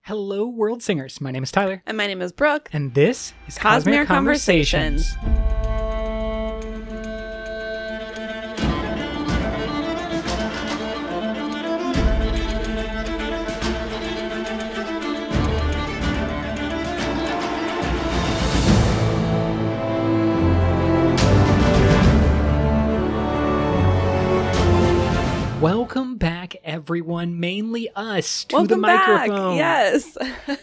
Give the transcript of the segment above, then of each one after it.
Hello, World Singers. My name is Tyler. And my name is Brooke. And this is Cosmere Conversations. Welcome back, everyone, mainly us, to Welcome the back. microphone. Yes.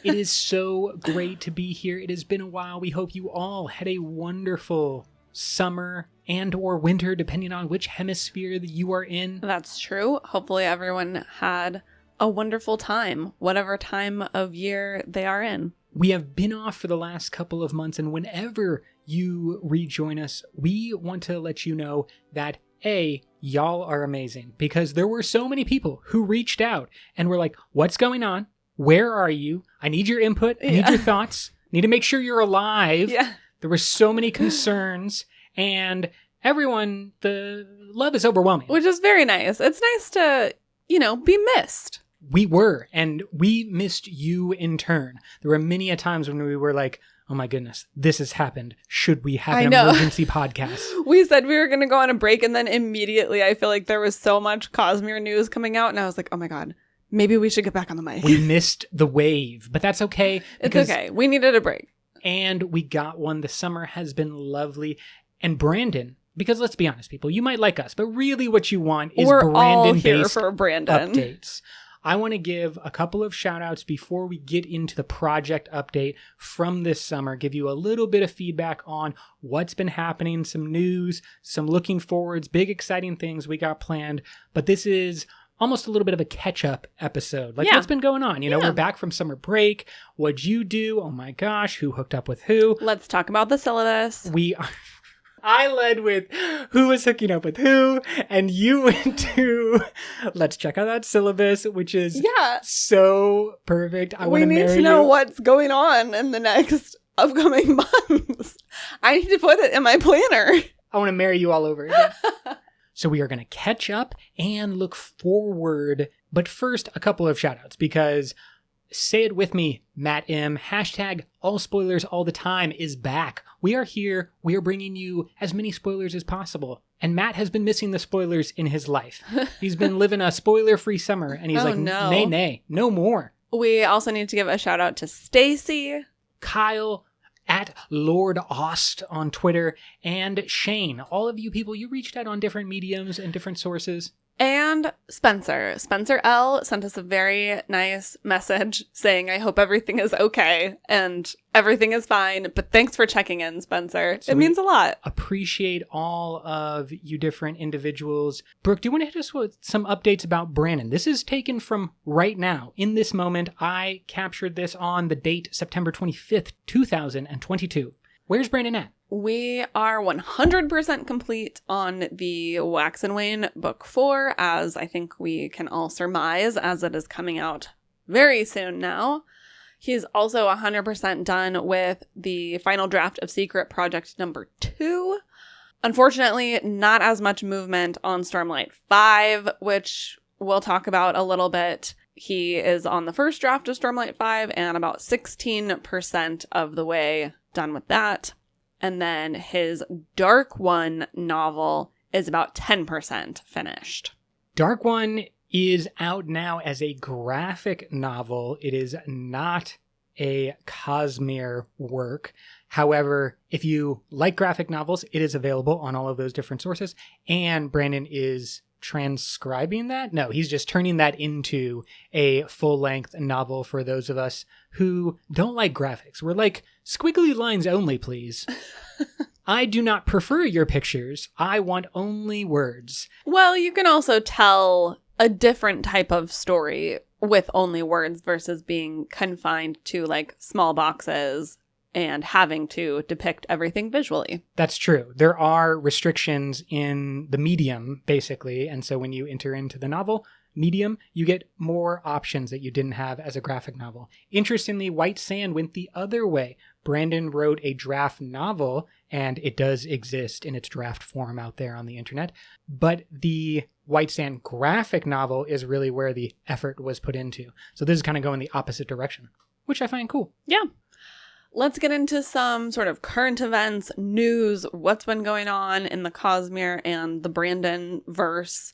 It is so great to be here. It has been a while. We hope you all had a wonderful summer and or winter, depending on which hemisphere that you are in. That's true. Hopefully everyone had a wonderful time, whatever time of year they are in. We have been off for the last couple of months, and whenever you rejoin us, we want to let you know that y'all are amazing, because there were so many people who reached out and were like, what's going on? Where are you? I need your input. I need your thoughts. Need to make sure you're alive. Yeah. There were so many concerns, and everyone, the love is overwhelming. Which is very nice. It's nice to, be missed. We were, and we missed you in turn. There were many a times when we were like, oh my goodness, this has happened. Should we have an emergency podcast? We said we were going to go on a break, and then immediately I feel like there was so much Cosmere news coming out, and I was like, oh my God, maybe we should get back on the mic. We missed the wave, but that's okay. It's okay. We needed a break. And we got one. The summer has been lovely. And Brandon, because let's be honest, people, you might like us, but really what you want is Brandon-based updates. I want to give a couple of shout outs before we get into the project update from this summer, give you a little bit of feedback on what's been happening, some news, some looking forwards, big exciting things we got planned. But this is almost a little bit of a catch-up episode. What's been going on? We're back from summer break. What'd you do? Oh my gosh, who hooked up with who? Let's talk about the syllabus. I led with who was hooking up with who, and you went to let's check out that syllabus, which is so perfect. We need to know what's going on in the next upcoming months. I need to put it in my planner. I want to marry you all over again. So we are going to catch up and look forward. But first, a couple of shout outs, because say it with me, Matt M. Hashtag all spoilers all the time is back. We are here. We are bringing you as many spoilers as possible. And Matt has been missing the spoilers in his life. He's been living a spoiler-free summer. And he's nay, no more. We also need to give a shout out to Stacy, Kyle, at Lord Ost on Twitter, and Shane. All of you people, you reached out on different mediums and different sources. And Spencer. Spencer L. sent us a very nice message saying, I hope everything is okay and everything is fine. But thanks for checking in, Spencer. So it means a lot. Appreciate all of you different individuals. Brooke, do you want to hit us with some updates about Brandon? This is taken from right now. In this moment, I captured this on the date September 25th, 2022. Where's Brandon at? We are 100% complete on the Wax and Wane Book 4, as I think we can all surmise, as it is coming out very soon now. He's also 100% done with the final draft of Secret Project number 2. Unfortunately, not as much movement on Stormlight 5, which we'll talk about a little bit. He is on the first draft of Stormlight 5 and about 16% of the way done with that. And then his Dark One novel is about 10% finished. Dark One is out now as a graphic novel. It is not a Cosmere work. However, if you like graphic novels, it is available on all of those different sources. And Brandon is transcribing that? No, he's just turning that into a full-length novel for those of us who don't like graphics. We're like, squiggly lines only, please. I do not prefer your pictures. I want only words. Well, you can also tell a different type of story with only words versus being confined to like small boxes and having to depict everything visually. That's true. There are restrictions in the medium, basically. And so when you enter into the novel medium, you get more options that you didn't have as a graphic novel. Interestingly, White Sand went the other way. Brandon wrote a draft novel, and it does exist in its draft form out there on the internet. But the White Sand graphic novel is really where the effort was put into. So this is kind of going the opposite direction, which I find cool. Yeah. Let's get into some sort of current events, news, what's been going on in the Cosmere and the Brandon verse.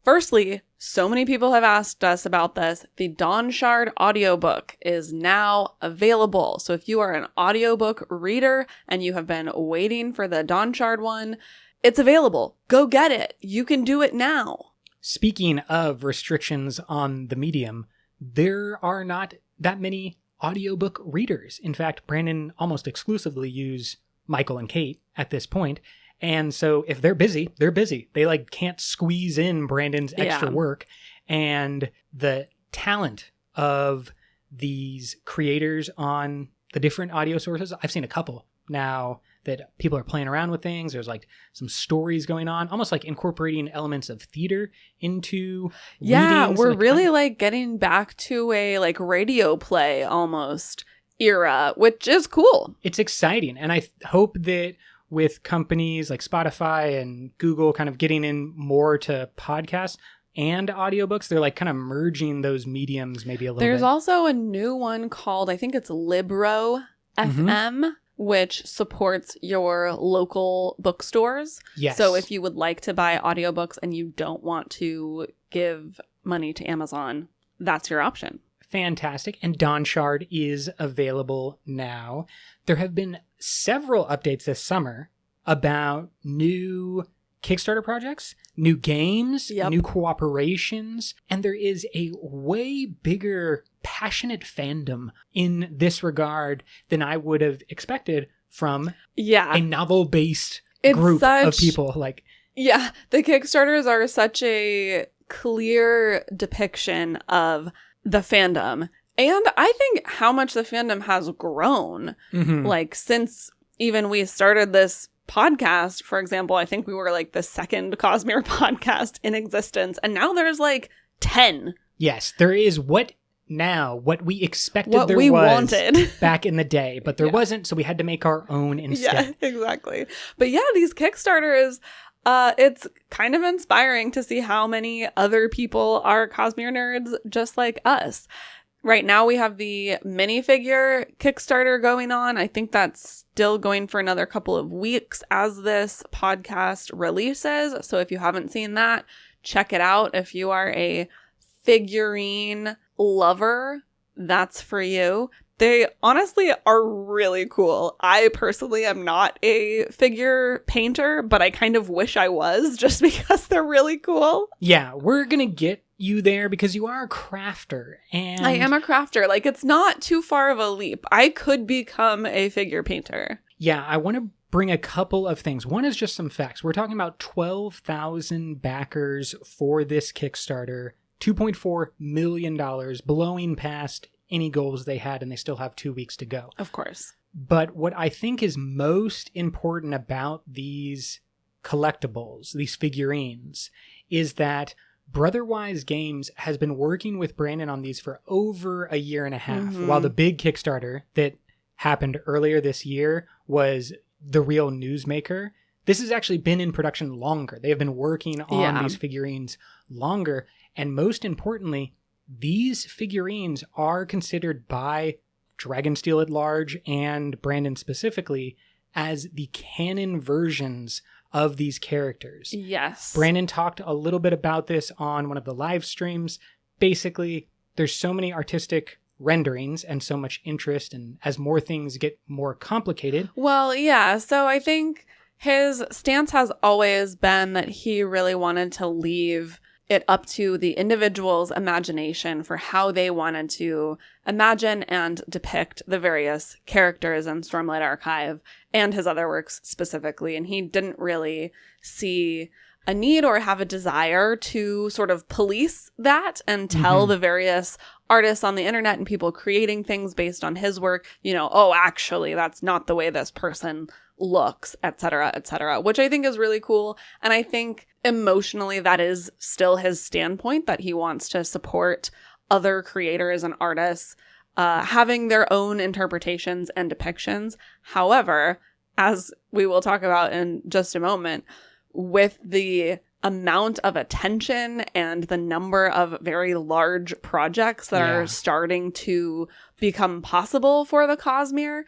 Firstly, so many people have asked us about this. The Dawnshard audiobook is now available. So if you are an audiobook reader and you have been waiting for the Dawnshard one, it's available. Go get it. You can do it now. Speaking of restrictions on the medium, there are not that many audiobook readers. In fact, Brandon almost exclusively use Michael and Kate at this point. And so if they're busy, they're busy. They like can't squeeze in Brandon's extra work. And the talent of these creators on the different audio sources, I've seen a couple now that people are playing around with things. There's like some stories going on, almost like incorporating elements of theater into readings. We're really like getting back to a like radio play almost era, which is cool. It's exciting. And I hope that with companies like Spotify and Google kind of getting in more to podcasts and audiobooks, they're like kind of merging those mediums maybe a little bit. There's also a new one called, I think it's Libro FM, which supports your local bookstores. Yes. So if you would like to buy audiobooks and you don't want to give money to Amazon, that's your option. Fantastic. And Dawnshard is available now. There have been several updates this summer about new Kickstarter projects, new games, new cooperations, and there is a way bigger passionate fandom in this regard than I would have expected from a novel-based group of people. Like, the Kickstarters are such a clear depiction of the fandom. And I think how much the fandom has grown. Like, since even we started this podcast, for example, I think we were like the second Cosmere podcast in existence. And now there's like 10. Yes, there is what we expected what there we was wanted back in the day. But there wasn't, so we had to make our own instead. Yeah, exactly. But yeah, these Kickstarters, it's kind of inspiring to see how many other people are Cosmere nerds just like us. Right now we have the minifigure Kickstarter going on. I think that's still going for another couple of weeks as this podcast releases. So if you haven't seen that, check it out. If you are a figurine lover, that's for you. They honestly are really cool. I personally am not a figure painter, but I kind of wish I was just because they're really cool. Yeah, we're going to get you there because you are a crafter. And I am a crafter. Like, it's not too far of a leap. I could become a figure painter. Yeah, I want to bring a couple of things. One is just some facts. We're talking about 12,000 backers for this Kickstarter, $2.4 million, blowing past any goals they had, and they still have 2 weeks to go. Of course. But what I think is most important about these collectibles, these figurines, is that Brotherwise Games has been working with Brandon on these for over a year and a half, while the big Kickstarter that happened earlier this year was The Real Newsmaker. This has actually been in production longer. They have been working on these figurines longer, and most importantly, these figurines are considered by Dragonsteel at large and Brandon specifically as the canon versions of these characters. Yes. Brandon talked a little bit about this on one of the live streams. Basically, there's so many artistic renderings and so much interest, and as more things get more complicated. Well, yeah. So I think his stance has always been that he really wanted to leave it up to the individual's imagination for how they wanted to imagine and depict the various characters in Stormlight Archive and his other works specifically. And he didn't really see a need or have a desire to sort of police that and tell the various artists on the internet and people creating things based on his work, you know, oh, actually, that's not the way this person looks, etc., which I think is really cool. And I think emotionally that is still his standpoint, that he wants to support other creators and artists having their own interpretations and depictions. However, as we will talk about in just a moment, with the amount of attention and the number of very large projects that are starting to become possible for the Cosmere,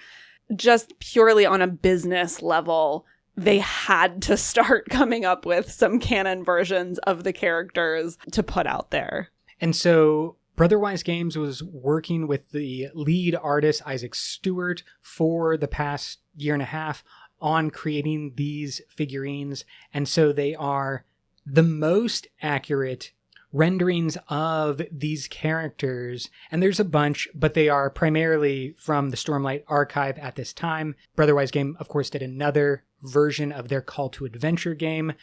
just purely on a business level, they had to start coming up with some canon versions of the characters to put out there. And so Brotherwise Games was working with the lead artist, Isaac Stewart, for the past year and a half on creating these figurines. And so they are the most accurate renderings of these characters. And there's a bunch, but they are primarily from the Stormlight Archive at this time. Brotherwise Game, of course, did another version of their Call to Adventure game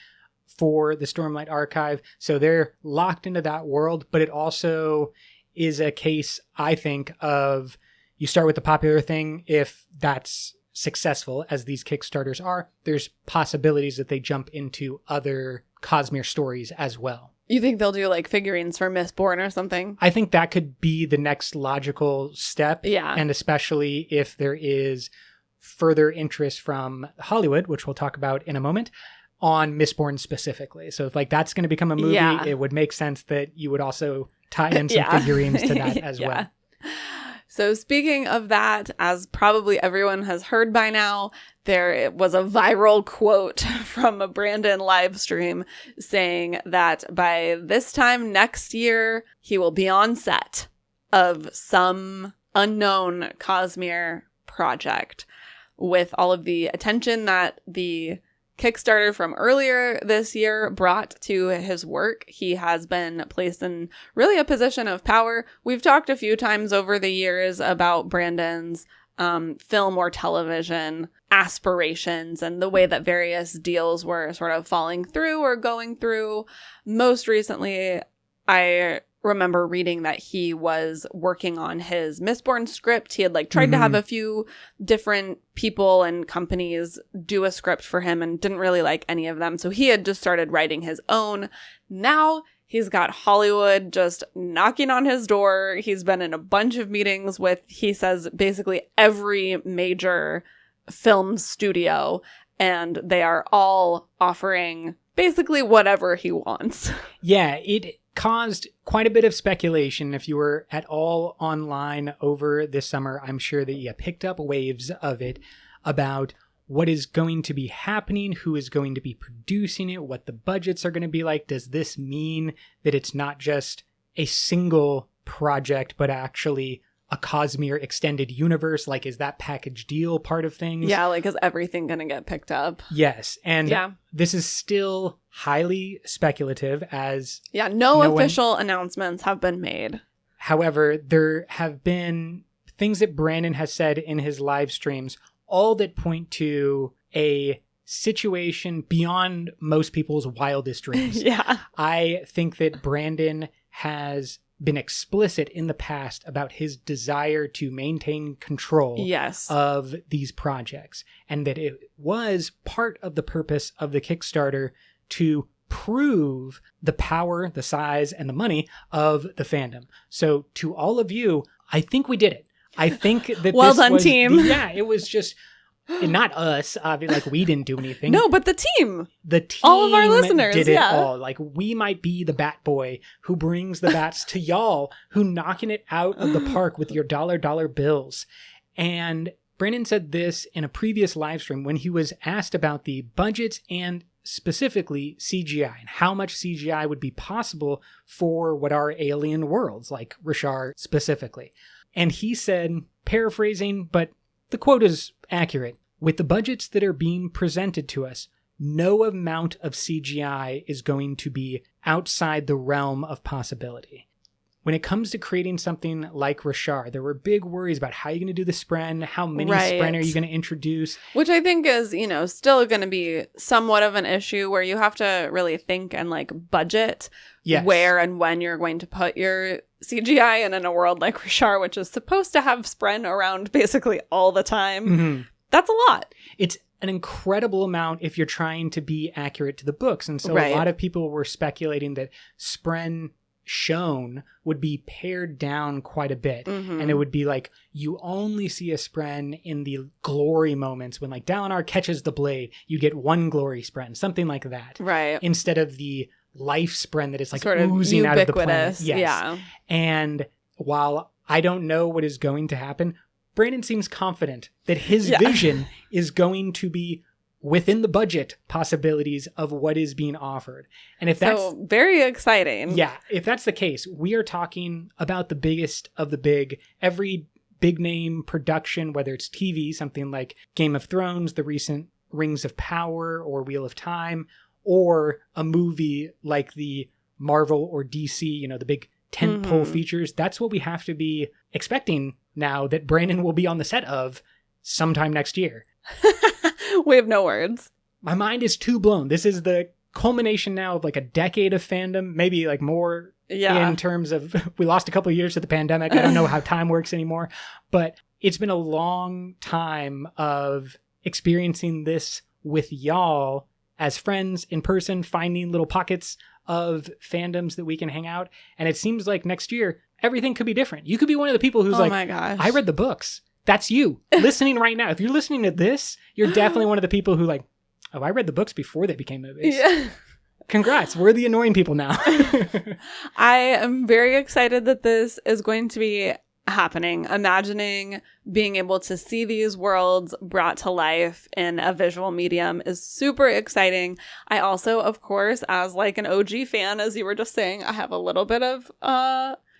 for the Stormlight Archive. So they're locked into that world, but it also is a case, I think, of you start with the popular thing. If that's successful, as these Kickstarters are, there's possibilities that they jump into other Cosmere stories as well. You think they'll do like figurines for Mistborn or something? I think that could be the next logical step. Yeah. And especially if there is further interest from Hollywood, which we'll talk about in a moment, on Mistborn specifically. So if like that's going to become a movie, it would make sense that you would also tie in some figurines to that as well. So speaking of that, as probably everyone has heard by now, there was a viral quote from a Brandon live stream saying that by this time next year, he will be on set of some unknown Cosmere project. With all of the attention that the Kickstarter from earlier this year brought to his work, he has been placed in really a position of power. We've talked a few times over the years about Brandon's film or television aspirations and the way that various deals were sort of falling through or going through. Most recently, I remember reading that he was working on his Mistborn script. He had like tried to have a few different people and companies do a script for him and didn't really like any of them. So he had just started writing his own. Now he's got Hollywood just knocking on his door. He's been in a bunch of meetings with, he says, basically every major film studio, and they are all offering basically whatever he wants. Yeah, it caused quite a bit of speculation. If you were at all online over this summer, I'm sure that you picked up waves of it about what is going to be happening, who is going to be producing it, what the budgets are going to be like. Does this mean that it's not just a single project, but actually a Cosmere extended universe? Like, is that package deal part of things? Yeah, like, is everything going to get picked up? Yes, and this is still highly speculative as... Yeah, no official announcements have been made. However, there have been things that Brandon has said in his live streams, all that point to a situation beyond most people's wildest dreams. Yeah. I think that Brandon has been explicit in the past about his desire to maintain control of these projects, and that it was part of the purpose of the Kickstarter to prove the power, the size, and the money of the fandom. So to all of you, I think we did it. I think that well done, team. It was just not us. Obviously, like, we didn't do anything. No, but the team. The team, all of our listeners, did it all. Like, we might be the bat boy who brings the bats to y'all, who knocking it out of the park with your dollar bills. And Brandon said this in a previous live stream when he was asked about the budgets and specifically CGI and how much CGI would be possible for what are alien worlds, like Rashar specifically. And he said, paraphrasing, but the quote is accurate, "With the budgets that are being presented to us, no amount of CGI is going to be outside the realm of possibility." When it comes to creating something like Rashar, there were big worries about how you're going to do the spren, how many spren are you going to introduce? Which I think is, still going to be somewhat of an issue where you have to really think and like budget where and when you're going to put your CGI. And in a world like Rashar, which is supposed to have spren around basically all the time, that's a lot. It's an incredible amount if you're trying to be accurate to the books. And so a lot of people were speculating that spren shown would be pared down quite a bit. And it would be like, you only see a spren in the glory moments when like Dalinar catches the blade, you get one glory spren, something like that. Right. Instead of the life spren that is like sort of oozing out of the planet. Yes. Yeah. And while I don't know what is going to happen, Brandon seems confident that his vision is going to be within the budget possibilities of what is being offered. And if that's very exciting. Yeah. If that's the case, we are talking about the biggest of the big, every big name production, whether it's TV, something like Game of Thrones, the recent Rings of Power or Wheel of Time, or a movie like the Marvel or DC, you know, the big tentpole features. That's what we have to be expecting now that Brandon will be on the set of sometime next year. We have no words. My mind is too blown. This is the culmination now of like a decade of fandom, maybe like more in terms of we lost a couple of years to the pandemic. I don't know how time works anymore, but it's been a long time of experiencing this with y'all as friends in person, finding little pockets of fandoms that we can hang out. And it seems like next year, everything could be different. You could be one of the people who's my gosh, I read the books. That's you listening right now. If you're listening to this, you're definitely one of the people who like, oh, I read the books before they became movies. Yeah. Congrats. We're the annoying people now. I am very excited that this is going to be happening. Imagining being able to see these worlds brought to life in a visual medium is super exciting. I also, of course, as like an OG fan, as you were just saying, I have a little bit of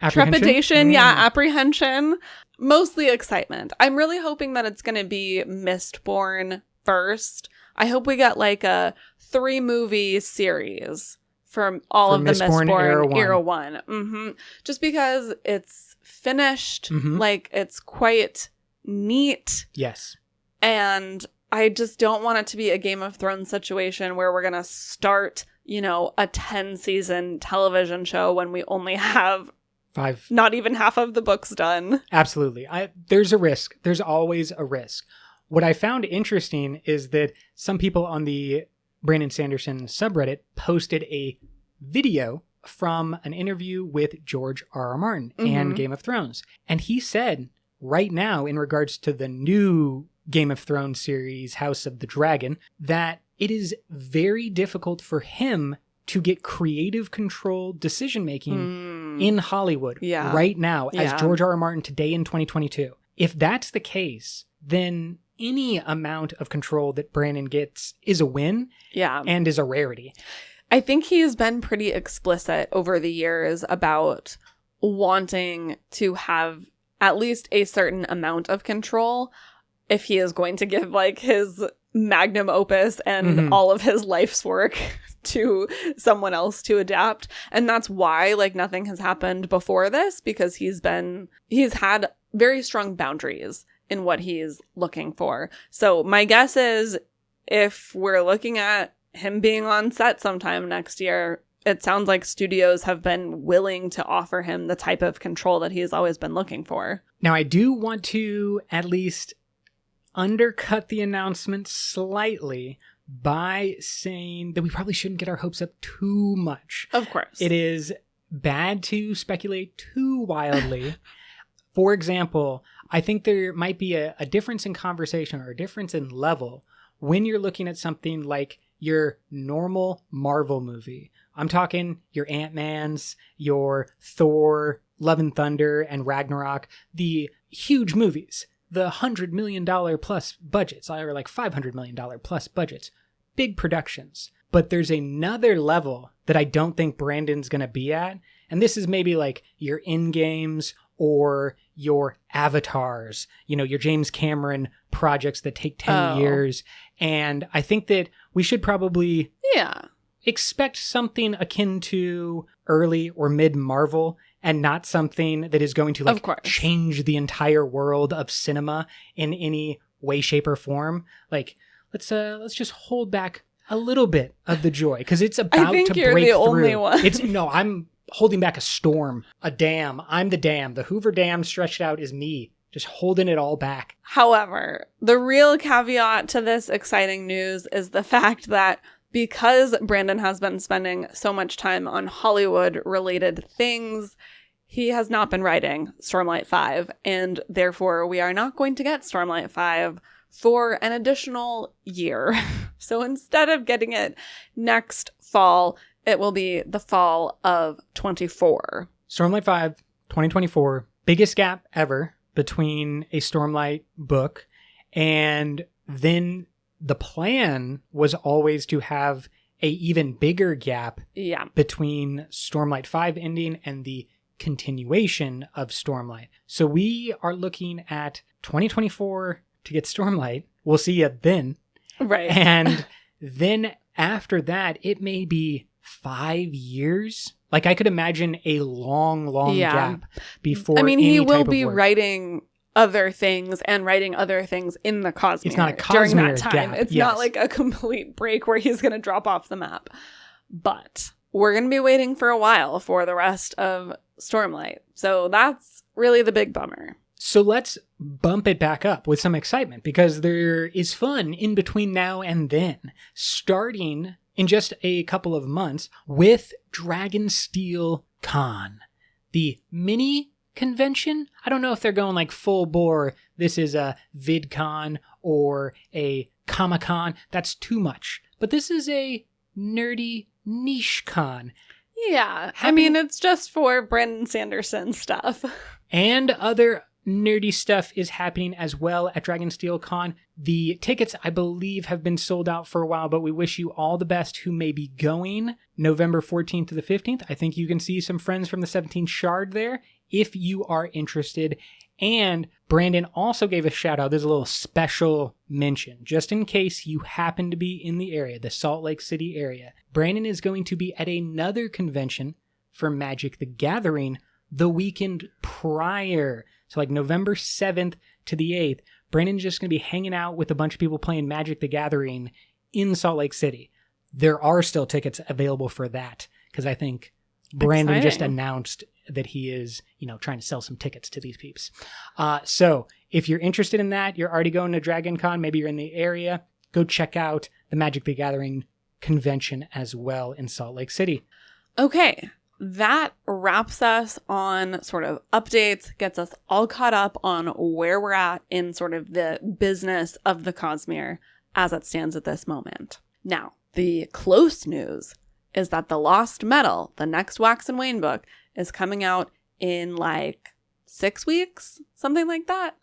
trepidation. Apprehension. Mostly excitement. I'm really hoping that it's going to be Mistborn first. I hope we get like a 3-movie series for all of the Mistborn Era 1. Just because it's finished, like it's quite neat. Yes. And I just don't want it to be a Game of Thrones situation where we're going to start, you know, a 10-season television show when we only have 5. Not even half of the books done. Absolutely. There's a risk. There's always a risk. What I found interesting is that some people on the Brandon Sanderson subreddit posted a video from an interview with George R.R. Martin and Game of Thrones. And he said right now, in regards to the new Game of Thrones series, House of the Dragon, that it is very difficult for him to get creative control decision-making in Hollywood right now as George R.R. Martin today in 2022. If that's the case, then any amount of control that Brandon gets is a win and is a rarity. I think he's been pretty explicit over the years about wanting to have at least a certain amount of control if he is going to give like his magnum opus and all of his life's work to someone else to adapt. And that's why like nothing has happened before this, because he's had very strong boundaries in what he's looking for. So my guess is if we're looking at him being on set sometime next year, it sounds like studios have been willing to offer him the type of control that he's always been looking for. Now, I do want to at least undercut the announcement slightly by saying that we probably shouldn't get our hopes up too much. Of course. It is bad to speculate too wildly. For example, I think there might be a difference in conversation or a difference in level when you're looking at something like your normal Marvel movie. I'm talking your Ant-Mans, your Thor, Love and Thunder, and Ragnarok, the huge movies, the $100 million plus budgets, or like $500 million plus budgets, big productions. But there's another level that I don't think Brandon's going to be at. And this is maybe like your in-games or your avatars, you know, your James Cameron projects that take 10 years. And I think that we should probably expect something akin to early or mid Marvel, and not something that is going to like change the entire world of cinema in any way, shape, or form. Like, let's just hold back a little bit of the joy, because it's about to break through. I think you're the only one. I'm holding back a storm, a dam. I'm the dam. The Hoover Dam stretched out is me, just holding it all back. However, the real caveat to this exciting news is the fact that because Brandon has been spending so much time on Hollywood-related things, he has not been writing Stormlight 5, and therefore we are not going to get Stormlight 5 for an additional year. So instead of getting it next fall, it will be the fall of 24. Stormlight 5, 2024, biggest gap ever between a Stormlight book, and then the plan was always to have a even bigger gap between Stormlight 5 ending and the continuation of Stormlight. So we are looking at 2024 to get Stormlight. We'll see it then. Right. And then after that, it may be 5 years. Like, I could imagine a long gap before. I mean, he will be writing other things and writing other things in the Cosmere. It's not a Cosmere during that time. gap. It's not like a complete break where he's going to drop off the map. But we're going to be waiting for a while for the rest of Stormlight. So that's really the big bummer. So let's bump it back up with some excitement, because there is fun in between now and then, starting in just a couple of months with Dragonsteel Con, the mini convention. I don't know if they're going like full bore, this is a VidCon or a Comic-Con. That's too much. But this is a nerdy niche con. Yeah. I mean, it's just for Brandon Sanderson stuff. And other nerdy stuff is happening as well at Dragonsteel Con. The tickets, I believe, have been sold out for a while, but we wish you all the best who may be going November 14th to the 15th. I think you can see some friends from the 17 Shard there if you are interested. And Brandon also gave a shout out. There's a little special mention, just in case you happen to be in the area, the Salt Lake City area. Brandon is going to be at another convention for Magic the Gathering the weekend prior. So like November 7th to the 8th, Brandon's just going to be hanging out with a bunch of people playing Magic the Gathering in Salt Lake City. There are still tickets available for that, because I think Brandon just announced that he is, trying to sell some tickets to these peeps. So if you're interested in that, you're already going to Dragon Con, maybe you're in the area, go check out the Magic the Gathering convention as well in Salt Lake City. Okay. That wraps us on sort of updates, gets us all caught up on where we're at in sort of the business of the Cosmere as it stands at this moment. Now, the close news is that The Lost Metal, the next Wax and Wayne book, is coming out in like 6 weeks, something like that.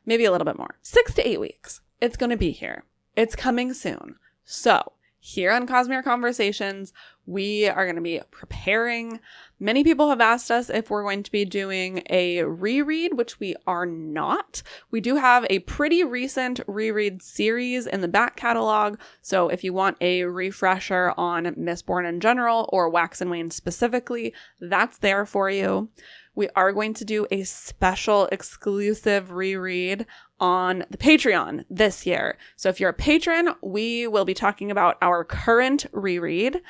Maybe a little bit more. 6 to 8 weeks. It's going to be here. It's coming soon. So, here on Cosmere Conversations, we are going to be preparing. Many people have asked us if we're going to be doing a reread, which we are not. We do have a pretty recent reread series in the back catalog, so if you want a refresher on Mistborn in general or Wax and Wayne specifically, that's there for you. We are going to do a special exclusive reread on the Patreon this year. So if you're a patron, we will be talking about our current reread.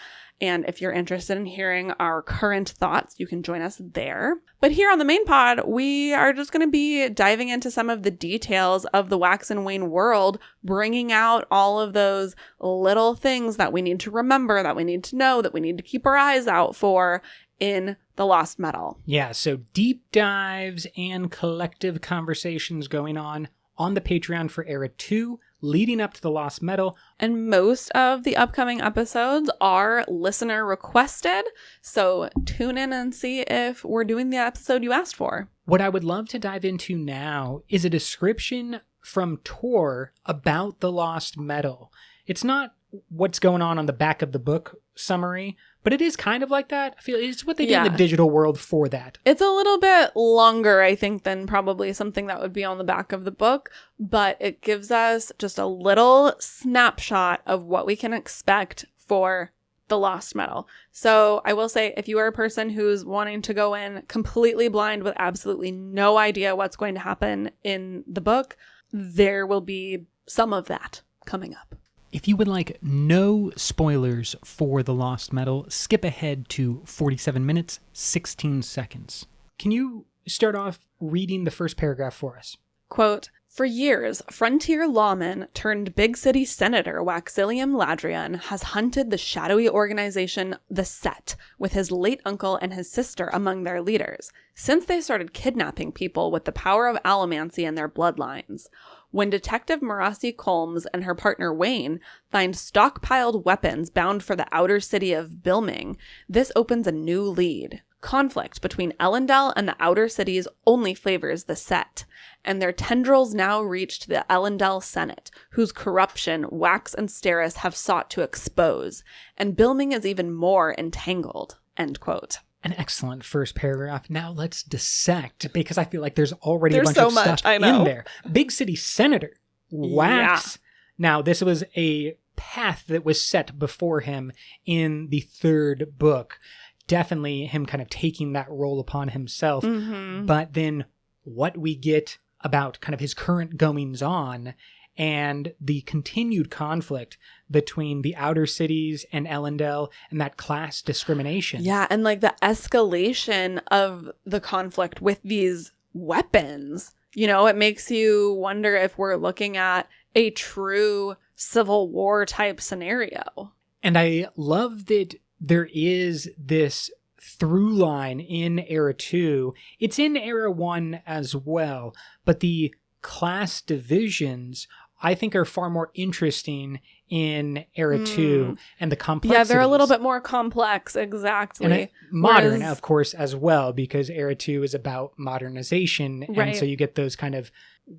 And if you're interested in hearing our current thoughts, you can join us there. But here on the main pod, we are just going to be diving into some of the details of the Wax and Wayne world, bringing out all of those little things that we need to remember, that we need to know, that we need to keep our eyes out for in The Lost Metal. Yeah, so deep dives and collective conversations going on the Patreon for Era 2, leading up to The Lost Metal. And most of the upcoming episodes are listener requested, so tune in and see if we're doing the episode you asked for. What I would love to dive into now is a description from Tor about The Lost Metal. It's not what's going on the back of the book summary, but it is kind of like that. I feel it's what they do in the digital world for that. It's a little bit longer, I think, than probably something that would be on the back of the book, but it gives us just a little snapshot of what we can expect for The Lost Metal. So I will say, if you are a person who's wanting to go in completely blind with absolutely no idea what's going to happen in the book, there will be some of that coming up. If you would like no spoilers for The Lost Metal, skip ahead to 47 minutes, 16 seconds. Can you start off reading the first paragraph for us? Quote, "For years, frontier lawman turned big city senator Waxilium Ladrian has hunted the shadowy organization The Set with his late uncle and his sister among their leaders, since they started kidnapping people with the power of allomancy in their bloodlines. When Detective Marasi Colmes and her partner Wayne find stockpiled weapons bound for the outer city of Bilming, this opens a new lead. Conflict between Elendel and the outer cities only flavors The Set, and their tendrils now reached the Elendel Senate, whose corruption Wax and Steris have sought to expose, and Bilming is even more entangled." End quote. An excellent first paragraph. Now let's dissect, because I feel like there's already a bunch of stuff in there. Big city senator, Wax. Yeah. Now, this was a path that was set before him in the third book. Definitely him kind of taking that role upon himself. Mm-hmm. But then what we get about kind of his current goings on and the continued conflict between the outer cities and Elendel and that class discrimination. Yeah, and like the escalation of the conflict with these weapons. You know, it makes you wonder if we're looking at a true Civil War type scenario. And I love that there is this through line in Era 2. It's in Era 1 as well, but the class divisions I think are far more interesting in Era 2 and the complexities. Yeah, they're a little bit more complex, exactly. And modern, of course, as well, because Era 2 is about modernization. Right. And so you get those kind of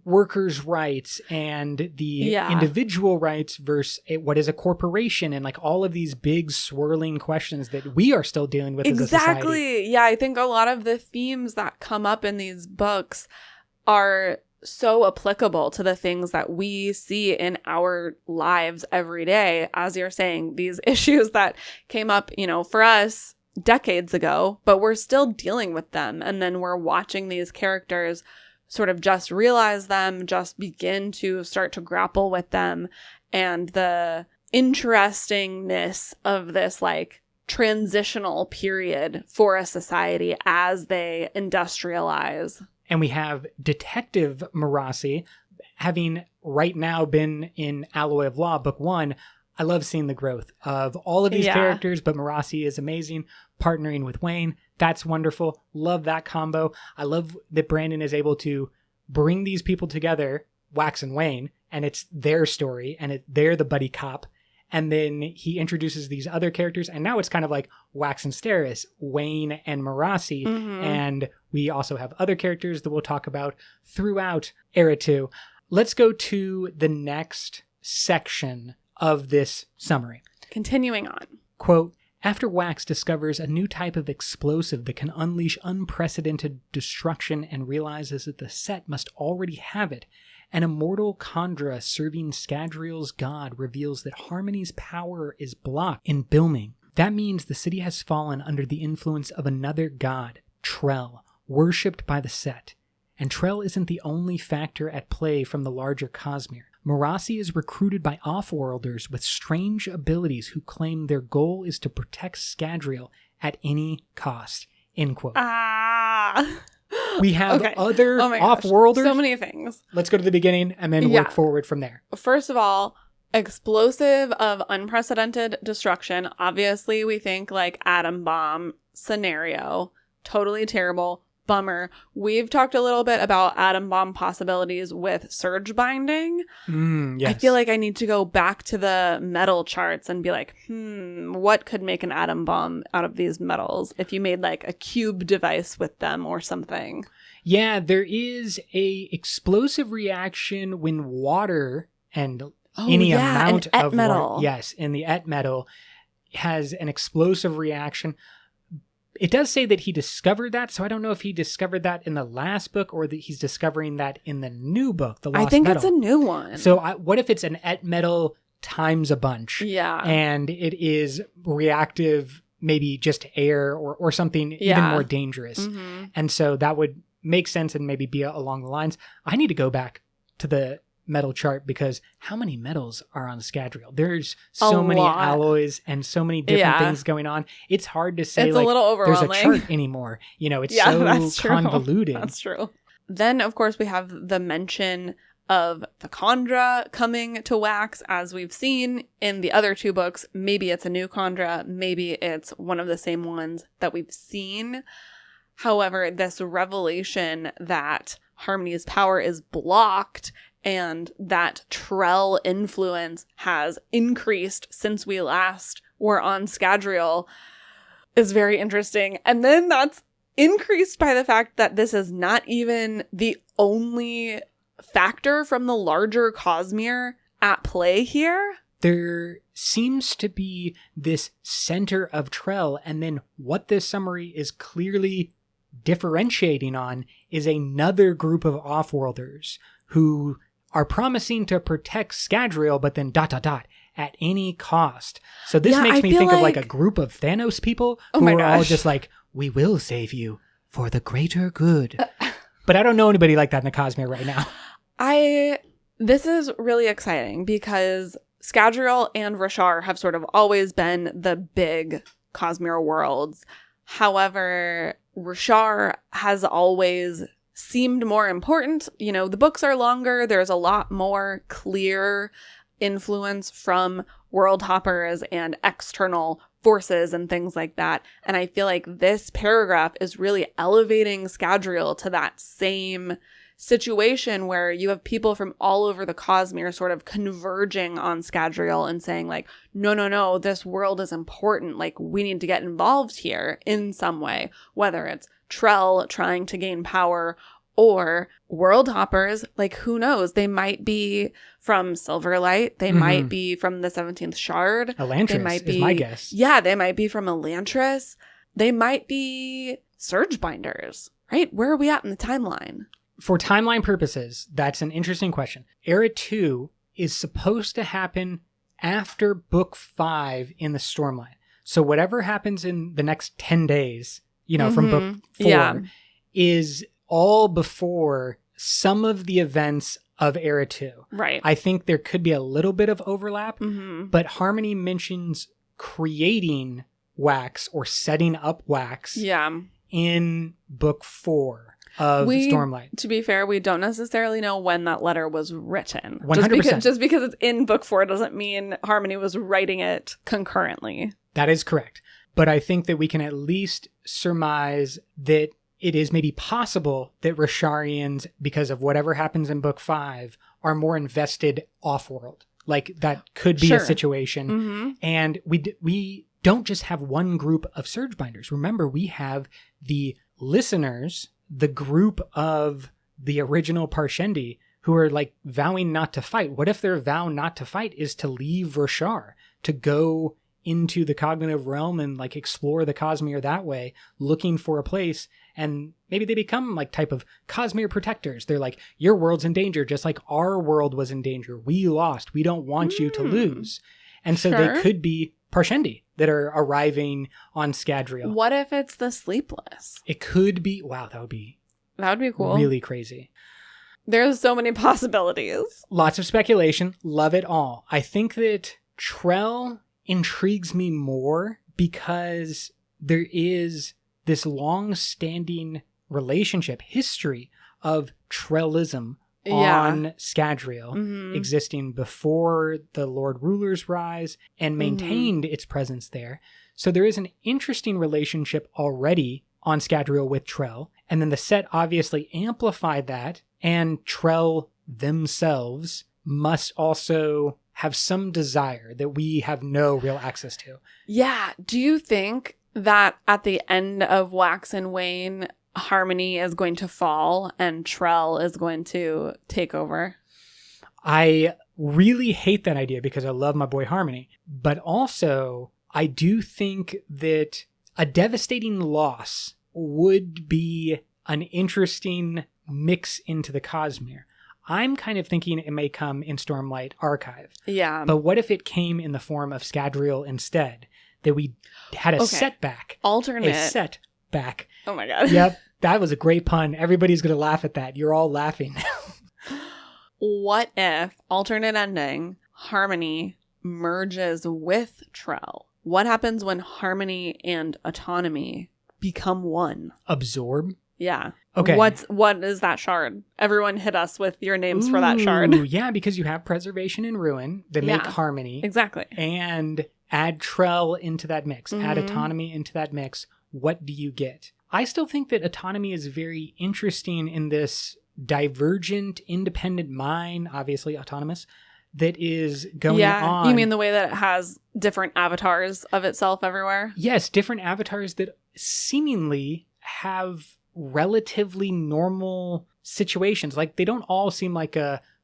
workers' rights and the individual rights versus what is a corporation and like all of these big swirling questions that we are still dealing with as a society. Exactly. Yeah, I think a lot of the themes that come up in these books are so applicable to the things that we see in our lives every day. As you're saying, these issues that came up, you know, for us decades ago, but we're still dealing with them. And then we're watching these characters sort of just realize them, just begin to start to grapple with them. And the interestingness of this like transitional period for a society as they industrialize. And we have Detective Marasi, having right now been in Alloy of Law, Book 1. I love seeing the growth of all of these characters, but Marasi is amazing. Partnering with Wayne, that's wonderful. Love that combo. I love that Brandon is able to bring these people together, Wax and Wayne, and it's their story, and they're the buddy cop. And then he introduces these other characters, and now it's kind of like Wax and Steris, Wayne and Marasi, and we also have other characters that we'll talk about throughout Era 2. Let's go to the next section of this summary. Continuing on. Quote, "After Wax discovers a new type of explosive that can unleash unprecedented destruction and realizes that the Set must already have it, an immortal Khandra serving Scadrial's god reveals that Harmony's power is blocked in Bilming. That means the city has fallen under the influence of another god, Trell, worshipped by the Set. And Trell isn't the only factor at play from the larger Cosmere. Marasi is recruited by off-worlders with strange abilities who claim their goal is to protect Scadrial at any cost." End quote. We have other off-worlders. So many things. Let's go to the beginning and then work forward from there. First of all, explosive of unprecedented destruction. Obviously, we think like atom bomb scenario. Totally terrible. Bummer. We've talked a little bit about atom bomb possibilities with surge binding. Yes. I feel like I need to go back to the metal charts and be like, what could make an atom bomb out of these metals if you made like a cube device with them or something? Yeah, there is a explosive reaction when water and any amount of metal. Water, yes, in the Et metal has an explosive reaction. It does say that he discovered that, so I don't know if he discovered that in the last book or that he's discovering that in the new book, The Lost Metal. I think it's a new one. So what if it's an Et metal times a bunch? Yeah. And it is reactive, maybe just to air or something even more dangerous. Mm-hmm. And so that would make sense and maybe be along the lines. I need to go back to the metal chart because how many metals are on Scadrial? There's so many alloys and so many different things going on. It's hard to say it's like a little overwhelming. There's a chart anymore. You know, it's so that's convoluted. That's true. Then, of course, we have the mention of the Khandra coming to Wax, as we've seen in the other 2 books. Maybe it's a new Khandra, maybe it's one of the same ones that we've seen. However, this revelation that Harmony's power is blocked and that Trell influence has increased since we last were on Scadrial is very interesting. And then that's increased by the fact that this is not even the only factor from the larger Cosmere at play here. There seems to be this center of Trell, and then what this summary is clearly differentiating on is another group of offworlders who are promising to protect Scadrial, but then ... at any cost. So this makes me think of like a group of Thanos people who are all just like, we will save you for the greater good. But I don't know anybody like that in the Cosmere right now. This is really exciting because Scadrial and Rashar have sort of always been the big Cosmere worlds. However, Rashar has always seemed more important. You know, the books are longer. There's a lot more clear influence from world hoppers and external forces and things like that. And I feel like this paragraph is really elevating Scadrial to that same situation where you have people from all over the Cosmere sort of converging on Scadrial and saying like, no, this world is important. Like, we need to get involved here in some way, whether it's Trell trying to gain power or world hoppers. Like, who knows? They might be from Silverlight. They might be from the 17th Shard. Elantris is my guess. Yeah, they might be from Elantris. They might be Surgebinders, right? Where are we at in the timeline? For timeline purposes, that's an interesting question. Era 2 is supposed to happen after book 5 in the Stormlight. So whatever happens in the next 10 days, you know, from book 4 is all before some of the events of Era 2. Right. I think there could be a little bit of overlap, but Harmony mentions creating Wax or setting up Wax in book 4 of Stormlight. To be fair, we don't necessarily know when that letter was written. 100%. Just because it's in book 4 doesn't mean Harmony was writing it concurrently. That is correct. But I think that we can at least surmise that it is maybe possible that Rasharians, because of whatever happens in book 5, are more invested off-world. Like, that could be a situation. And we don't just have one group of Surgebinders. Remember, we have the listeners, the group of the original Parshendi, who are like vowing not to fight. What if their vow not to fight is to leave Rashar, to go into the cognitive realm and like explore the Cosmere that way, looking for a place? And maybe they become like type of Cosmere protectors. They're like, your world's in danger, just like our world was in danger. We lost. We don't want you to lose. And so they could be Parshendi that are arriving on Scadrial. What if it's the Sleepless? It could be. Wow, that would be cool. Really crazy. There's so many possibilities. Lots of speculation. Love it all. I think that Trell intrigues me more because there is this long-standing relationship, history of Trellism on Scadrial, existing before the Lord Ruler's rise and maintained its presence there. So there is an interesting relationship already on Scadrial with Trell, and then the set obviously amplified that, and Trell themselves must also have some desire that we have no real access to. Yeah. Do you think that at the end of Wax and Wane, Harmony is going to fall and Trell is going to take over? I really hate that idea because I love my boy Harmony. But also, I do think that a devastating loss would be an interesting mix into the Cosmere. I'm kind of thinking it may come in Stormlight Archive. Yeah. But what if it came in the form of Scadrial instead? That we had a setback. Alternate. A setback. Oh my God. Yep. That was a great pun. Everybody's going to laugh at that. You're all laughing. What if, alternate ending, Harmony merges with Trell? What happens when Harmony and Autonomy become one? Absorb? Yeah. Okay. What is that shard? Everyone hit us with your names for that shard. Yeah, because you have preservation and ruin that make harmony. Exactly. And add Trell into that mix. Add autonomy into that mix. What do you get? I still think that autonomy is very interesting in this divergent, independent mind, obviously autonomous, that is going on. You mean the way that it has different avatars of itself everywhere? Yes, different avatars that seemingly have relatively normal situations. Like, they don't all seem like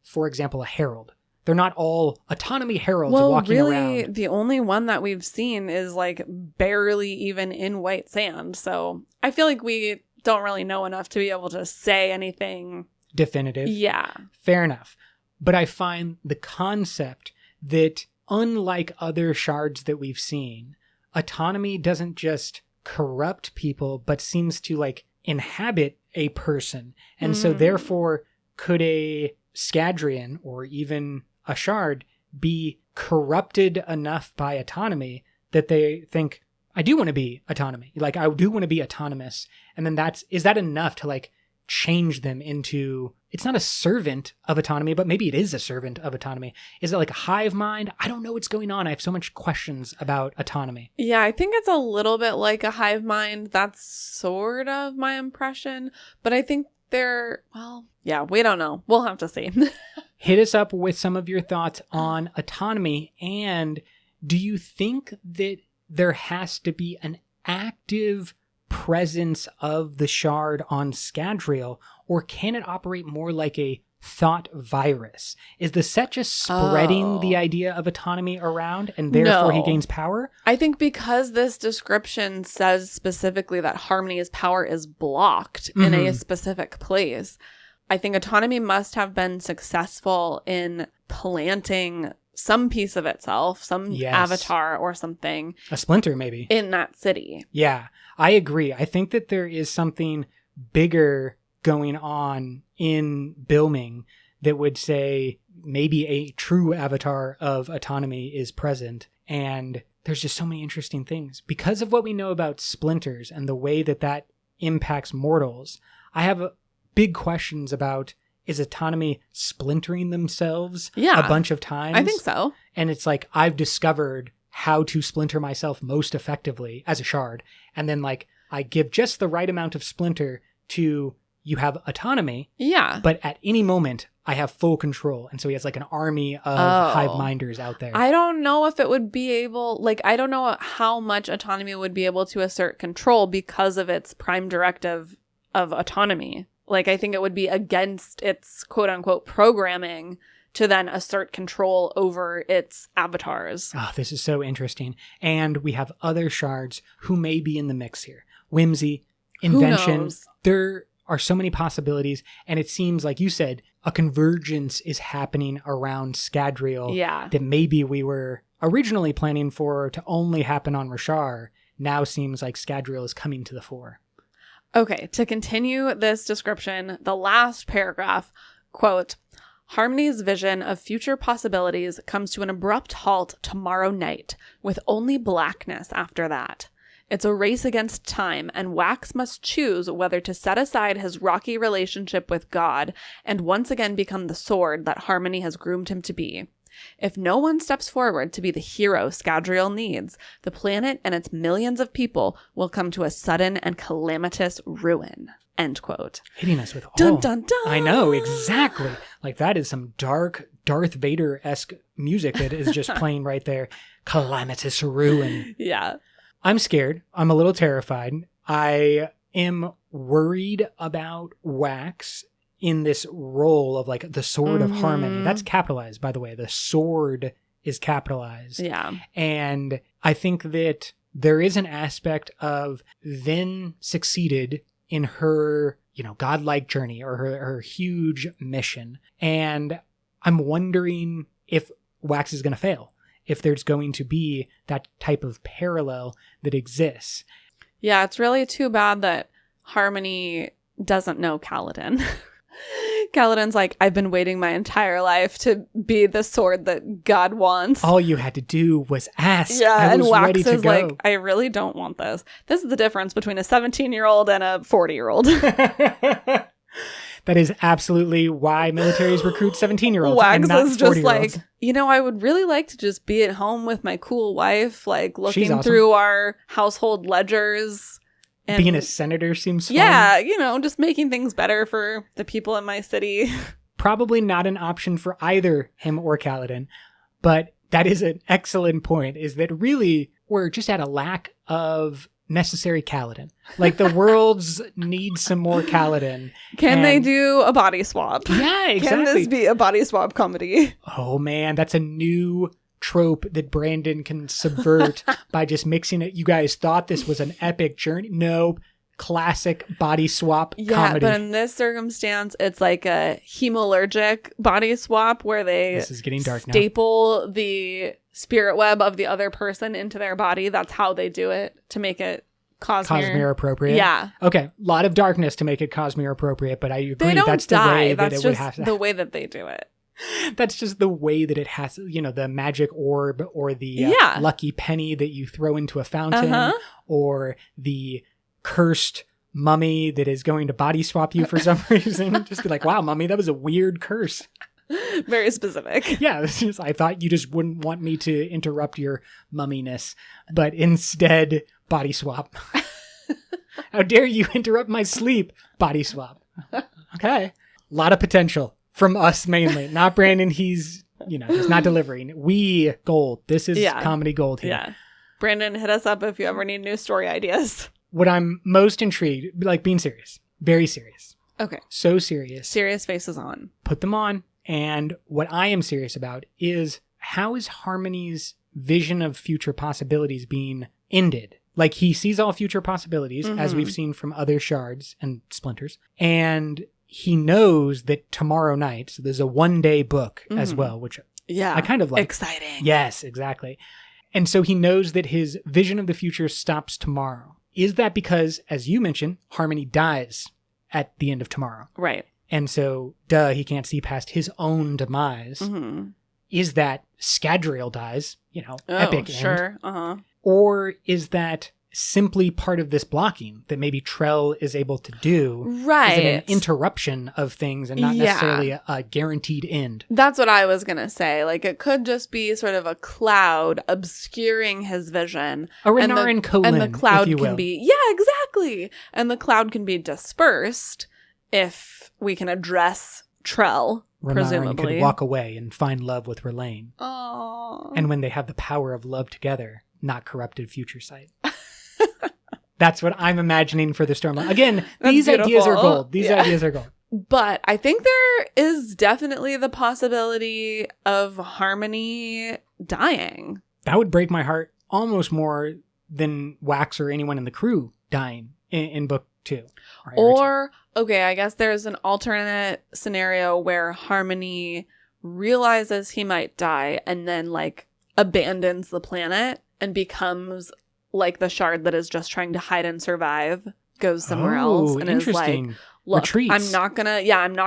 for example, a herald. They're not all autonomy heralds walking around. The only one that we've seen is like barely even in White Sand. So I feel like we don't really know enough to be able to say anything definitive. Yeah. Fair enough. But I find the concept that, unlike other shards that we've seen, autonomy doesn't just corrupt people, but seems to like inhabit a person. And so therefore, could a Scadrian or even a shard be corrupted enough by autonomy that they think, I do want to be autonomy. Like, I do want to be autonomous. And then is that enough to like change them into, it's not a servant of autonomy, but maybe it is a servant of autonomy. Is it like a hive mind? I don't know what's going on. I have so much questions about autonomy. Yeah, I think it's a little bit like a hive mind. That's sort of my impression. But I think we don't know. We'll have to see. Hit us up with some of your thoughts on autonomy. And do you think that there has to be an active presence of the shard on Scadrial, or can it operate more like a thought virus? Is the set just spreading the idea of autonomy around and therefore he gains power? I think because this description says specifically that Harmony's power is blocked in a specific place, I think autonomy must have been successful in planting some piece of itself, some avatar or something. A splinter, maybe. In that city. Yeah, I agree. I think that there is something bigger going on in Bilming that would say maybe a true avatar of autonomy is present. And there's just so many interesting things. Because of what we know about splinters and the way that impacts mortals, I have big questions about, is autonomy splintering themselves a bunch of times? I think so. And it's like, I've discovered how to splinter myself most effectively as a shard. And then like, I give just the right amount of splinter to, you have autonomy. Yeah. But at any moment, I have full control. And so he has like an army of hive minders out there. I don't know if it would be able, like, I don't know how much autonomy would be able to assert control because of its prime directive of autonomy. Like, I think it would be against its quote unquote programming to then assert control over its avatars. Oh, this is so interesting. And we have other shards who may be in the mix here. Whimsy, invention. There are so many possibilities. And it seems, like you said, a convergence is happening around Scadrial that maybe we were originally planning for to only happen on Rashar. Now seems like Scadrial is coming to the fore. Okay, to continue this description, the last paragraph, quote, Harmony's vision of future possibilities comes to an abrupt halt tomorrow night, with only blackness after that. It's a race against time, and Wax must choose whether to set aside his rocky relationship with God and once again become the sword that Harmony has groomed him to be. If no one steps forward to be the hero Scadrial needs, the planet and its millions of people will come to a sudden and calamitous ruin. End quote. Hitting us with all. Dun, dun, dun. I know, exactly. Like, that is some dark Darth Vader-esque music that is just playing right there. Calamitous ruin. Yeah. I'm scared. I'm a little terrified. I am worried about Wax in this role of like the sword of harmony. That's capitalized, by the way. The sword is capitalized. Yeah. And I think that there is an aspect of Vin succeeded in her, godlike journey or her huge mission. And I'm wondering if Wax is going to fail, if there's going to be that type of parallel that exists. Yeah, it's really too bad that Harmony doesn't know Kaladin. Kaladin's like, I've been waiting my entire life to be the sword that God wants. All you had to do was ask. Yeah, I was and Wax ready to is go. like, I really don't want this. This is the difference between a 17-year-old and a 40-year-old. That is absolutely why militaries recruit 17-year-olds Wax and not is just 40-year-olds. like, I would really like to just be at home with my cool wife, like looking awesome. through our household ledgers. And being a senator seems fun. Yeah, just making things better for the people in my city. Probably not an option for either him or Kaladin, but that is an excellent point, is that really we're just at a lack of necessary Kaladin. Like, the worlds need some more Kaladin. Can they do a body swap? Yeah, exactly. Can this be a body swap comedy? Oh man, that's a new trope that Brandon can subvert by just mixing it. You guys thought this was an epic journey? No, classic body swap comedy. But in this circumstance, it's like a hemalurgic body swap where they this is getting dark staple the spirit web of the other person into their body. That's how they do it to make it Cosmere appropriate. Yeah. Okay, a lot of darkness to make it Cosmere appropriate, but I agree. They don't that's die. The way that's that it just would have to. The way that they do it. That's just the way that it has, the magic orb or the lucky penny that you throw into a fountain or the cursed mummy that is going to body swap you for some reason. Just be like, wow, mummy, that was a weird curse. Very specific. Yeah, I thought you just wouldn't want me to interrupt your mumminess, but instead, body swap. How dare you interrupt my sleep? Body swap. Okay. A lot of potential from us mainly. Not Brandon. He's, just not delivering. We gold. This is comedy gold here. Yeah. Brandon, hit us up if you ever need new story ideas. What I'm most intrigued, like being serious. Very serious. Okay. So serious. Serious faces on. Put them on. And what I am serious about is, how is Harmony's vision of future possibilities being ended? Like, he sees all future possibilities, as we've seen from other shards and splinters. And he knows that tomorrow night, so there's a one-day book as well, which I kind of like. Exciting. Yes, exactly. And so he knows that his vision of the future stops tomorrow. Is that because, as you mentioned, Harmony dies at the end of tomorrow? Right. And so, he can't see past his own demise. Is that Scadrial dies, epic sure. end? Or is that simply part of this blocking that maybe Trell is able to do? Right. Is it an interruption of things and not necessarily a guaranteed end? That's what I was going to say. Like, it could just be sort of a cloud obscuring his vision. A Renarin Kholin, and the cloud if you will. can be... Yeah, exactly. And the cloud can be dispersed if we can address Trell, Renarin presumably. could walk away and find love with Relaine. Aww. And when they have the power of love together, not corrupted future sight. That's what I'm imagining for the Stormlight. Again, these ideas are gold. These ideas are gold. But I think there is definitely the possibility of Harmony dying. That would break my heart almost more than Wax or anyone in the crew dying in book 2. Or, okay, I guess there's an alternate scenario where Harmony realizes he might die and then, like, abandons the planet and becomes like the shard that is just trying to hide and survive, goes somewhere else and is like, look, retreats. I'm not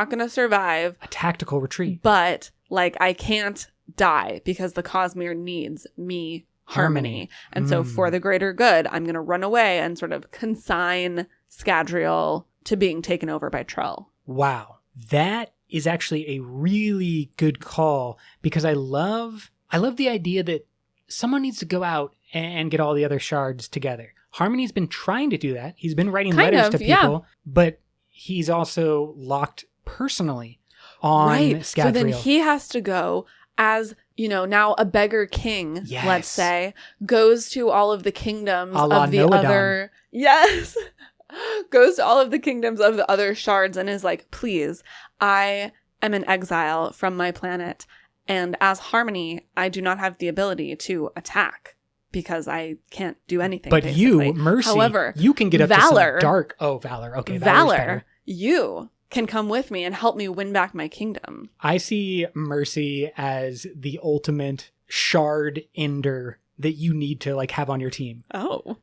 gonna survive. A tactical retreat. But, like, I can't die because the Cosmere needs me, Harmony. And so for the greater good, I'm going to run away and sort of consign Scadrial to being taken over by Trell. Wow. That is actually a really good call, because I love the idea that someone needs to go out and get all the other shards together. Harmony's been trying to do that. He's been writing letters to people, but he's also locked personally on Scadrial. So then he has to go as, now a beggar king, let's say, goes to all of the kingdoms of the Noadon. other... Yes! Goes to all of the kingdoms of the other shards and is like, please, I am in exile from my planet. And as Harmony, I do not have the ability to attack because I can't do anything. But basically. You, Mercy, however, you can get up Valor, to some dark... Oh, Valor. Okay, Valor, you can come with me and help me win back my kingdom. I see Mercy as the ultimate shard ender that you need to, like, have on your team. Oh.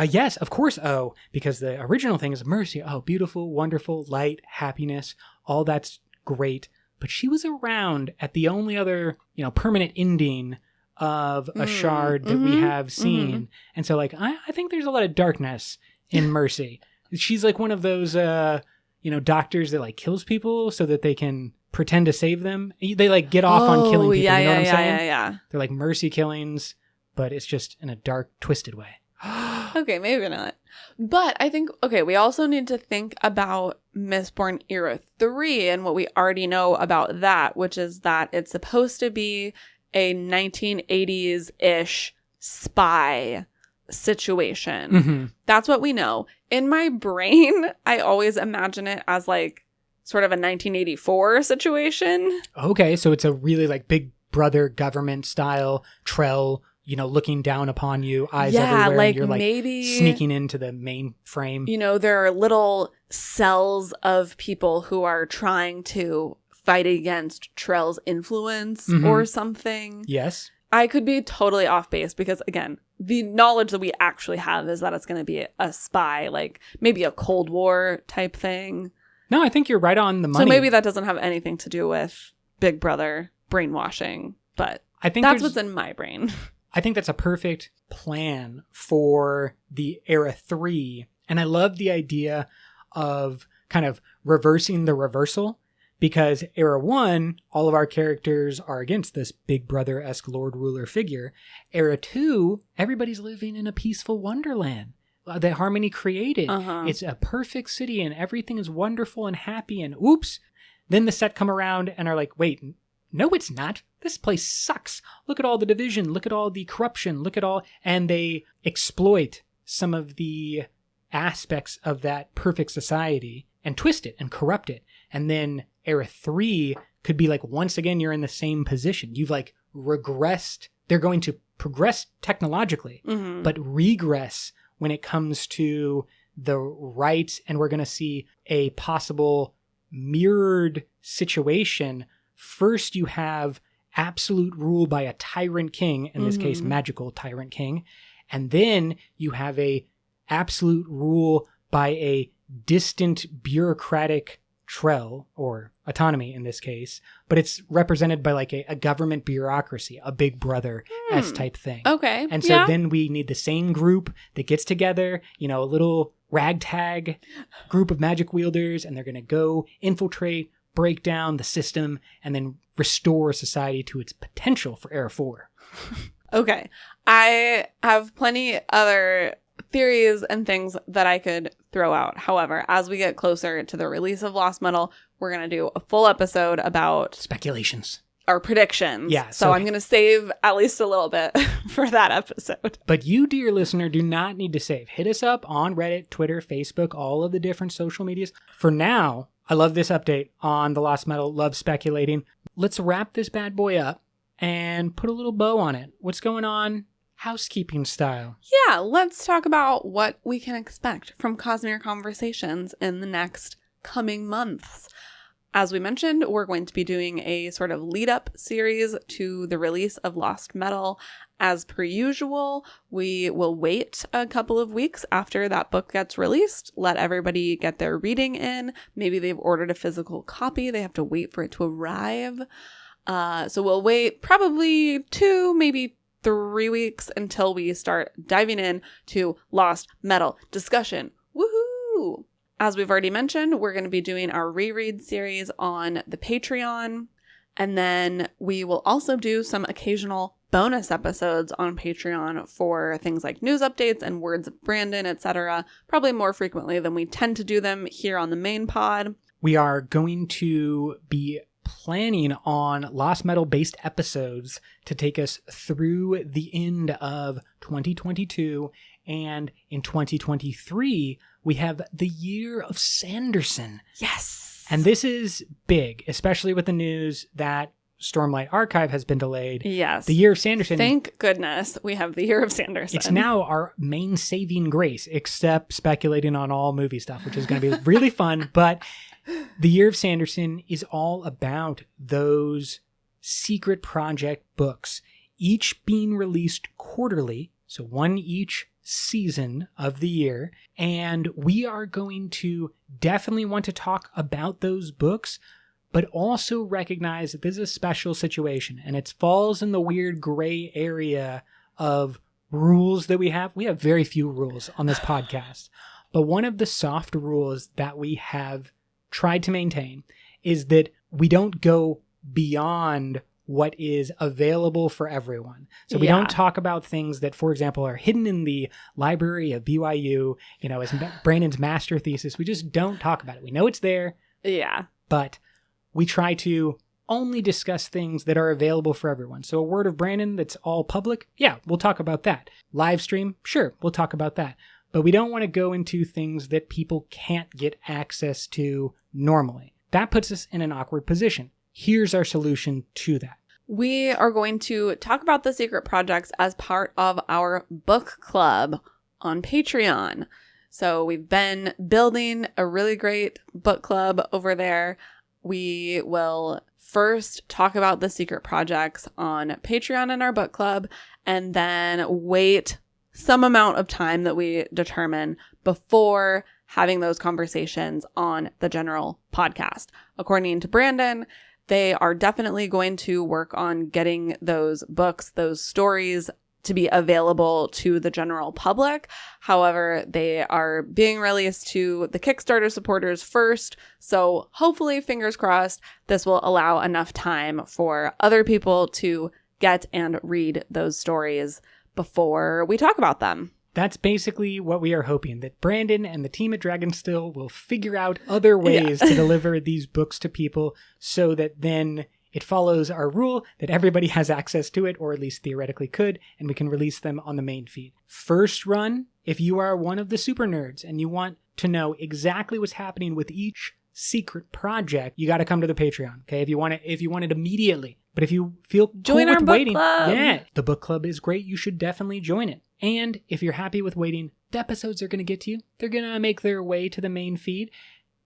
Yes, of course. Oh, because the original thing is Mercy. Oh, beautiful, wonderful, light, happiness. All that's great. But she was around at the only other, permanent ending of a shard that we have seen. And so, like, I think there's a lot of darkness in Mercy. She's like one of those, doctors that, like, kills people so that they can pretend to save them. They, like, get off on killing people. Yeah, you know what I'm saying? Yeah. They're like mercy killings, but it's just in a dark, twisted way. Okay, maybe not. But I think, we also need to think about Mistborn Era 3 and what we already know about that, which is that it's supposed to be a 1980s-ish spy situation. That's what we know. In my brain, I always imagine it as like sort of a 1984 situation. Okay, so it's a really like Big Brother government style Trell, looking down upon you, eyes everywhere, like, and you're like maybe sneaking into the main frame. There are little cells of people who are trying to fight against Trell's influence or something. Yes. I could be totally off base because, again, the knowledge that we actually have is that it's going to be a spy, like maybe a Cold War type thing. No, I think you're right on the money. So maybe that doesn't have anything to do with Big Brother brainwashing, but I think that's what's in my brain. I think that's a perfect plan for the Era 3. And I love the idea of kind of reversing the reversal. Because Era 1, all of our characters are against this Big Brother-esque Lord Ruler figure. Era 2, everybody's living in a peaceful wonderland that Harmony created. It's a perfect city and everything is wonderful and happy and oops. Then the set come around and are like, wait, no, it's not. This place sucks. Look at all the division. Look at all the corruption. Look at all... And they exploit some of the aspects of that perfect society and twist it and corrupt it. And then Era 3 could be like, once again, you're in the same position. You've like regressed. They're going to progress technologically, but regress when it comes to the rights. And we're going to see a possible mirrored situation. First, you have absolute rule by a tyrant king, in this case, magical tyrant king. And then you have a absolute rule by a distant bureaucratic Trell, or autonomy in this case, but it's represented by like a government bureaucracy, a Big Brother-esque type thing. Okay. And so then we need the same group that gets together, a little ragtag group of magic wielders, and they're going to go infiltrate, break down the system, and then restore society to its potential for Era 4. Okay. I have plenty other theories and things that I could throw out. However, as we get closer to the release of Lost Metal, we're going to do a full episode about speculations, our predictions. Yeah. So I'm going to save at least a little bit for that episode. But you, dear listener, do not need to save. Hit us up on Reddit, Twitter, Facebook, all of the different social medias. For now, I love this update on the Lost Metal. Love speculating. Let's wrap this bad boy up and put a little bow on it. What's going on? Housekeeping style. Yeah, let's talk about what we can expect from Cosmere Conversations in the next coming months. As we mentioned, we're going to be doing a sort of lead-up series to the release of Lost Metal. As per usual, we will wait a couple of weeks after that book gets released, let everybody get their reading in. Maybe they've ordered a physical copy. They have to wait for it to arrive. So we'll wait probably 2, maybe 3 weeks until we start diving in to Lost Metal discussion. Woohoo! As we've already mentioned, we're going to be doing our reread series on the Patreon. And then we will also do some occasional bonus episodes on Patreon for things like news updates and words of Brandon, etc. Probably more frequently than we tend to do them here on the main pod. We are going to be planning on Lost Metal based episodes to take us through the end of 2022, and in 2023 we have the Year of Sanderson. Yes. And this is big, especially with the news that Stormlight Archive has been delayed. Yes. The Year of Sanderson. Thank goodness we have the Year of Sanderson. It's now our main saving grace, except speculating on all movie stuff, which is going to be really fun. But the Year of Sanderson is all about those secret project books, each being released quarterly, so one each season of the year. And we are going to definitely want to talk about those books, but also recognize that this is a special situation and it falls in the weird gray area of rules that we have. We have very few rules on this podcast, but one of the soft rules that we have tried to maintain is that we don't go beyond what is available for everyone. So we don't talk about things that, for example, are hidden in the library of BYU, as Brandon's master thesis. We just don't talk about it. We know it's there. Yeah. But we try to only discuss things that are available for everyone. So a word of Brandon that's all public, yeah, we'll talk about that. Live stream, sure, we'll talk about that. But we don't want to go into things that people can't get access to normally. That puts us in an awkward position. Here's our solution to that. We are going to talk about the secret projects as part of our book club on Patreon. So we've been building a really great book club over there. We will first talk about the secret projects on Patreon in our book club, and then wait some amount of time that we determine before having those conversations on the general podcast. According to Brandon, they are definitely going to work on getting those books, those stories to be available to the general public. However, they are being released to the Kickstarter supporters first. So hopefully, fingers crossed, this will allow enough time for other people to get and read those stories before we talk about them. That's basically what we are hoping, that Brandon and the team at Dragonstill will figure out other ways to deliver these books to people so that then it follows our rule that everybody has access to it, or at least theoretically could, and we can release them on the main feed. First run, if you are one of the super nerds and you want to know exactly what's happening with each secret project, you got to come to the Patreon, okay? If you want it immediately. But if you feel join cool our with book waiting, club. the book club is great. You should definitely join it. And if you're happy with waiting, the episodes are going to get to you. They're going to make their way to the main feed.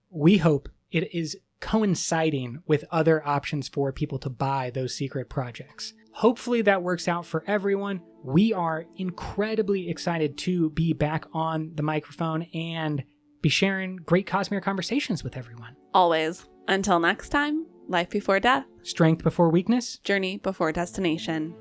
We hope it is coinciding with other options for people to buy those secret projects. Hopefully that works out for everyone. We are incredibly excited to be back on the microphone and be sharing great Cosmere conversations with everyone. Always. Until next time, life before death. Strength before weakness. Journey before destination.